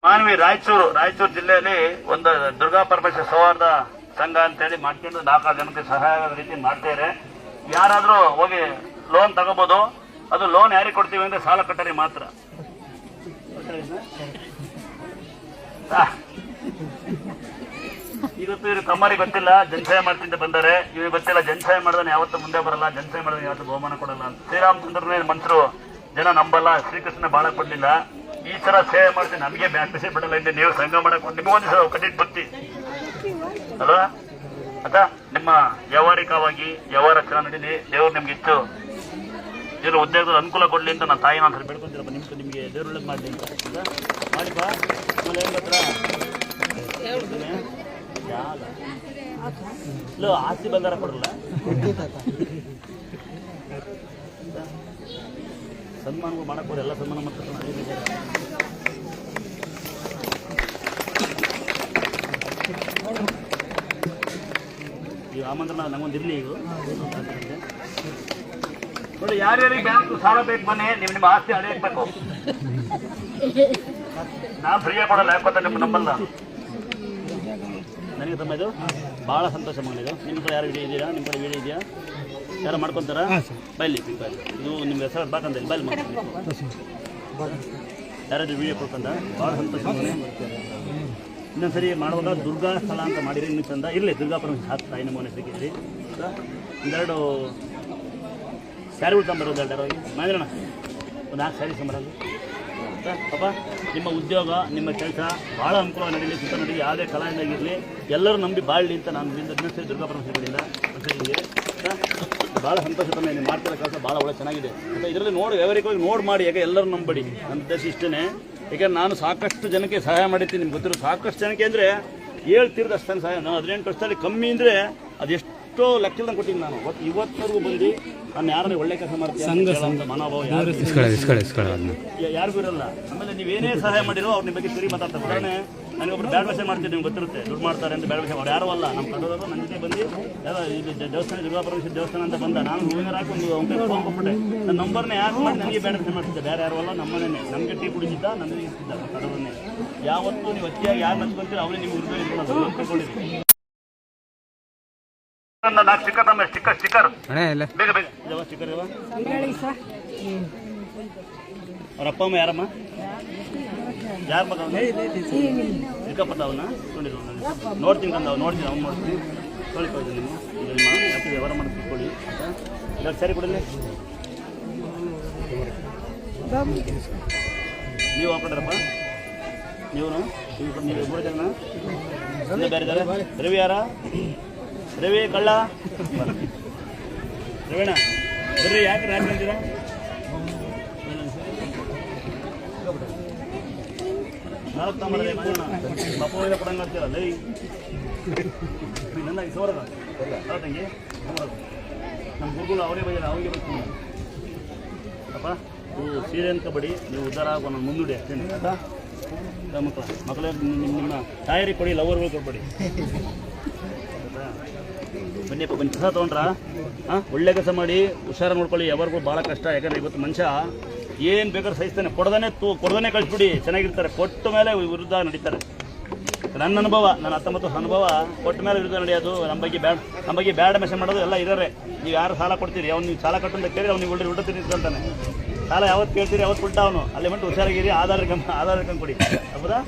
ಮಾನವಿ ರಾಯಚೂರು ಜಿಲ್ಲೆಯಲ್ಲಿ ಒಂದು ದುರ್ಗಾ ಪರಮೇಶ್ವರ ಸೌಹಾರ್ದ ಸಂಘ ಅಂತೇಳಿ ಮಾಡ್ಕೊಂಡು 4 ಜನಕ್ಕೆ ಸಹಾಯ ಆಗೋ ರೀತಿ ಮಾಡ್ತಾರೆ. ಯಾರಾದ್ರೂ ಹೋಗಿ ಲೋನ್ ತಗೋಬಹುದು. ಅದು ಲೋನ್ ಯಾರಿಗೆ ಕೊಡ್ತೀವಿ ಅಂದ್ರೆ ಸಾಲ ಕಟ್ಟರಿ ಮಾತ್ರ. ಇವತ್ತು ಇವ್ರು ಕಮ್ಮರಿಗೆ ಗೊತ್ತಿಲ್ಲ, ಜನಸಹಾಯ ಮಾಡ್ತಿಂದ ಬಂದರೆ. ಇವ್ರಿಗೆ ಗೊತ್ತಿಲ್ಲ ಜನಸಹಾಯ ಮಾಡಿದ್ರೆ ಯಾವತ್ತೂ ಮುಂದೆ ಬರಲ್ಲ, ಜನಸಹಾಯ ಮಾಡಿದ್ರೆ ಯಾವತ್ತೂ ಬಹುಮಾನ ಕೊಡಲ್ಲ ಅಂತ. ಶ್ರೀರಾಮಚಂದ್ರನೇ ಮನ್ಸರು ಜನ ನಂಬಲ್ಲ, ಶ್ರೀಕೃಷ್ಣ ಬಾಳ ಕೊಡ್ಲಿಲ್ಲ. ಈ ತರ ಸೇವೆ ಮಾಡ್ತೀನಿ, ನಮಗೆ ಬ್ಯಾಟಿಸೇ ಬಿಡಲ್ಲ ಇಂದ ನೀವು ಸಂಘ ಮಾಡಕ್ ನಿಮಗೊಂದು ಕಟ್ಟಿಟ್ಟು ಬತ್ತಿ ಅಲ್ವಾ ಅದ. ನಿಮ್ಮ ವ್ಯವಹಾರಿಕವಾಗಿ ವ್ಯವಹಾರ ಚೆನ್ನಾಗಿ ನಡೀಲಿ, ದೇವ್ರು ನಿಮ್ಗೆ ಇತ್ತು ಇವರು ಉದ್ಯೋಗದ ಅನುಕೂಲ ಕೊಡ್ಲಿ ಅಂತ ನಾನು ತಾಯಿ ನಾನು ಬೇಡ್ಕೊಂತೀರಪ್ಪ. ನಿಮ್ಗೆ ದೇವ್ರ ಒಳ್ಳೇದು ಮಾಡಲಿ ಅಂತ ಮಾಡಿಪ್ಪ. ಆಮೇಲೆ ಏನ್ ಗೊತ್ತಾ, ಆಸ್ತಿ ಬಂಗಾರ ಕೊಡಲ್ಲ, ಸನ್ಮಾನಗಳು ಮಾಡಕ್ ಎಲ್ಲ ಸನ್ಮಾನ ಮಾಡ್ತಾರೆ. ಈಗ ಆಮಂತ್ರಣ ನಂಗೊಂದು ಇರಲಿ. ಈಗ ನೋಡಿ, ಯಾರ್ಯಾರಿಗೆ ಬ್ಯಾಂಕ್ ಸಾಲ ಬೇಕು ಬನ್ನಿ, ನಿಮ್ಮ ಆಸ್ತಿ ಅಳೆಯಬೇಕು. ನಾನು ಫ್ರೀಯಾಗಿ ಕೊಡಲ್ಲ, ಯಾಕೊತ್ತ ನಿಮ್ಮ ನಂಬಲ್ಲ. ನನಗೆ ತಮ್ಮ ಇದು ಭಾಳ ಸಂತೋಷ ಮಾಡಿದ್ದು. ನಿಮ್ಮ ಕಡೆ ಯಾರು ವಿಡಿಯೋ ಇದೆಯಾ? ನಿಮ್ಮ ಕಡೆ ವಿಡಿಯೋ ಇದೆಯಾ? ಯಾರು ಮಾಡ್ಕೊತಾರಾ? ಬೈಲಿ ಇದು ನಿಮ್ಮ ಹೆಸರು ಬಾಕಂತ ಬೈಲಿ ಯಾರಾದ್ರೂ ವಿಡಿಯೋ ಕೊಡ್ಕೊಂಡ ಭಾಳ ಸಂತೋಷ. ಇನ್ನೊಂದ್ಸರಿ ಮಾಡುವಾಗ ದುರ್ಗಾ ಸ್ಥಳ ಅಂತ ಮಾಡಿರಿ, ಇನ್ನೂ ಚಂದ ಇರಲಿ. ದುರ್ಗಾ ಪರಮೇಶ್ವರ ಹಾಕಿ ತಾಯಿ ನಮ್ಮನೆ ಸಿಕ್ಕಿದ್ರಿ. ಒಂದೆರಡು ಸ್ಯಾರಿಗಳು ತಂಬರೋದು, ಎರಡರ ಮಾಡಿರೋಣ. ಒಂದು 4 ಸ್ಯಾರಿ ಸಂಬರಲ್ಲ ಪಾಪ. ನಿಮ್ಮ ಉದ್ಯೋಗ, ನಿಮ್ಮ ಕೆಲಸ ಭಾಳ ಅನುಕೂಲ ನಡೀಲಿ, ಸುತ್ತ ನಡೀಲಿ, ಯಾವುದೇ ಕಲಾವಿದಾಗಿರಲಿ, ಎಲ್ಲರೂ ನಂಬಿ ಬಾಳಲಿ ಅಂತ ನಾನು ಇನ್ನೊಂದ್ಸರಿ ದುರ್ಗಾ ಪರಮೇಶ್ವರಗಳಿಂದ ಭಾಳ ಸಂತೋಷ. ತಮ್ಮ ನೀವು ಮಾಡ್ತಿರೋ ಕೆಲಸ ಭಾಳ ಒಳ್ಳೆ ಚೆನ್ನಾಗಿದೆ ಅಂತ. ಇದರಲ್ಲಿ ನೋಡಿ ವ್ಯವಹಾರಿಕವಾಗಿ ನೋಡಿ ಮಾಡಿ, ಯಾಕೆ ಎಲ್ಲರೂ ನಂಬಡಿ. ನನ್ನ ಉದ್ದೇಶ ಇಷ್ಟೇ. ಯಾಕೆಂದ್ರೆ ನಾನು ಸಾಕಷ್ಟು ಜನಕ್ಕೆ ಸಹಾಯ ಮಾಡಿರ್ತೀನಿ, ನಿಮ್ಗೆ ಗೊತ್ತಿರೋ ಸಾಕಷ್ಟು ಜನಕ್ಕೆ ಅಂದರೆ ಹೇಳ್ತಿರೋದು ಅಷ್ಟೇ ಸಹಾಯ. ನಾನು 18 ವರ್ಷದಲ್ಲಿ ಕಮ್ಮಿ ಅಂದರೆ ಅದೆಷ್ಟೋ ಲೆಕ್ಕದಂಗೆ ಕೊಟ್ಟಿದ್ದೀನಿ ನಾನು. ಇವತ್ತಿನವರೆಗೂ ಬಂದು ನಾನು ಯಾರನ್ನೇ ಒಳ್ಳೆ ಕೆಲಸ ಮಾಡ್ತೀನಿ ಮನೋಭಾವ ಯಾರಿಗೂ ಇರಲ್ಲ. ಆಮೇಲೆ ನೀವೇನೇ ಸಹಾಯ ಮಾಡಿರೋ ಅವ್ರ ನಿಮ್ಮ ಬಗ್ಗೆ ಸರಿ ಮಾತಾಡ್ತಾರೆ. ಉದಾಹರಣೆ, ನನಗೊಬ್ಬರು ಬ್ಯಾಡ್ ಭಾಷೆ ಮಾಡ್ತೀನಿ, ನಿಮ್ಗೆ ಗೊತ್ತಿರುತ್ತೆ, ದುಡ್ಡು ಮಾಡ್ತಾರೆ ಅಂತ ಬ್ಯಾಡ್ ಭಾಷೆ. ಅವ್ರು ಯಾರು ಅಲ್ಲ, ನಮ್ಮ ಕಡೋರು ನನ್ನ ಜೊತೆ ಬಂದು ಯಾರೋ ಇದು ದೇವಸ್ಥಾನ ದುರ್ಗಾ ಪರಮೇಶ್ವರ ದೇವಸ್ಥಾನ ಅಂತ ಬಂದ. ನಾನು ಹೂವಿನ ಹಾಕಿ ಒಂದು ಫೋನ್ ಕೊಟ್ಬಿಟ್ಟೆ. ನನ್ನ ನಂಬರ್ನೇ ಯಾಕೆ ಮಾಡಿ ನನಗೆ ಬ್ಯಾಡ್ ಭಾಷೆ ಮಾಡ್ತಿದ್ದೆ. ಬೇರೆ ಯಾರು ಅಲ್ಲ, ನಮ್ಮನೇ ನಮಗೆ ಟೀ ಕುಡಿದಿದ್ದ, ನನಗೆ ಇರ್ತಿದ್ದ ಕಡೋರನ್ನೇ. ಯಾವತ್ತೂ ನೀವು ಅತಿಯಾಗಿ ಯಾರು ನಚ್ಕೊಂತೀರ ಅವರೇ ನಿಮ್ಗೆ ಹೃದಯ ತಿಳ್ಕೊಂಡಿದ್ದೀವಿ. ಸ್ಟಿಕ್ಕರ್ ಬೇಗ ಬೇಗ ಸ್ಟಿಕ್ಕರ್ ಇವ. ಅವ್ರ ಅಪ್ಪ ಅಮ್ಮ ಯಾರಮ್ಮ? ಯಾರು ಮಗ? ಚಿಕ್ಕಪ್ಪತ್ತ ಅವನ್ನ ನೋಡ್ತೀನಿ ಕಂದ, ನೋಡ್ತೀನಿ ಅವ್ನು ನೋಡ್ತೀನಿ. ತೊಳಿಕೊಳ್ಳಿ ನಿಮ್ಮ ವ್ಯವಹಾರ ಮಾಡಿ ತಿಳ್ಕೊಳ್ಳಿ. ಎರಡು ಸರಿ ಕೊಡಲಿ. ನೀವು ಹಾಕೊಂಡ್ರಪ್ಪ, ನೀವು 3 ಜನ ಬೇರೆ ಇದ್ದಾರೆ. ರವಿ ಯಾರ? ರವಿ ಕಳ್ಳ ರವಿಣ ಬರ್ರಿ. ಯಾಕೆ ರಾತ್ರಿ ಅಂತೀರಾ? ನಾಲ್ಕು ತಗೊಂಡ್ರೆ ಪಪ್ಪ ಕೊಡಂಗೆ ಆಗ್ತೀರ ಲೈ ನಂದಾಗಿ ಸೋರದ ತಂಗಿ ನಮ್ಮ ಗುರುಗಳು ಅವರೇ ಬೈಯಲ್ಲ, ಅವ್ರಿಗೆ ಬರ್ತೀನಿ ಅಪ್ಪ. ನೀವು ಸೀರೆ ಅಂತ ಕಬಡ್ಡಿ, ನೀವು ಉದ್ದಾರ ಆಗೋ ನಾನು ಮುಂದೂಡಿ ಅಷ್ಟೇನೆ ಆಯ್ತಾ? ಮಕ್ಕಳೇ ನಿಮ್ಮ ತಾಯರಿಗೆ ಕೊಡಿ, ಲವರ್ಗಳು ಕೊಡ್ಬೇಡಿ. ಬನ್ನಿಪ್ಪ ಬನ್ನಿ. ಕೆಲಸ ತೊಗೊಂಡ್ರಾ? ಒಳ್ಳೆ ಕೆಲಸ ಮಾಡಿ ಹುಷಾರ ನೋಡ್ಕೊಳ್ಳಿ. ಯಾವಾಗೂ ಭಾಳ ಕಷ್ಟ. ಯಾಕಂದರೆ ಇವತ್ತು ಮನುಷ್ಯ ಏನು ಬೇಕಾದ್ರೆ ಸಹಿಸ್ತಾನೆ. ಕೊಡದೇ ಕಳಿಸ್ಬಿಡಿ, ಚೆನ್ನಾಗಿರ್ತಾರೆ. ಕೊಟ್ಟ ಮೇಲೆ ವಿರುದ್ಧ ನಡೀತಾರೆ. ನನ್ನ ಅನುಭವ, ನನ್ನ 19 ವರ್ಷ ಅನುಭವ. ಕೊಟ್ಟ ಮೇಲೆ ವಿರುದ್ಧ ನಡೆಯೋದು, ನಮ್ಮ ಬಗ್ಗೆ ಬ್ಯಾಡ್ ಮೆಸೇಜ್ ಮಾಡೋದು ಎಲ್ಲ ಇದ್ದಾರೆ. ನೀವು ಯಾರು ಸಾಲ ಕೊಡ್ತೀರಿ, ಅವ್ನು ನೀವು ಸಾಲ ಕಟ್ಟು ಅಂತ ಕೇಳಿ ಅವ್ನಿಗೆ ಒಳ್ಳೆ ಉಲ್ಟ ತಿನ್ನಿಸ್ಕೊಂತಾನೆ. ಸಾಲ ಯಾವತ್ತು ಕೇಳ್ತೀರಿ ಯಾವತ್ತು ಉಲ್ಟ ಅವನು. ಅಲ್ಲಿ ಮಟ್ಟು ಹುಷಾರಾಗಿರಿ. ಆಧಾರ ಕಂ ಕೊಡಿ. ಹೌದಾ?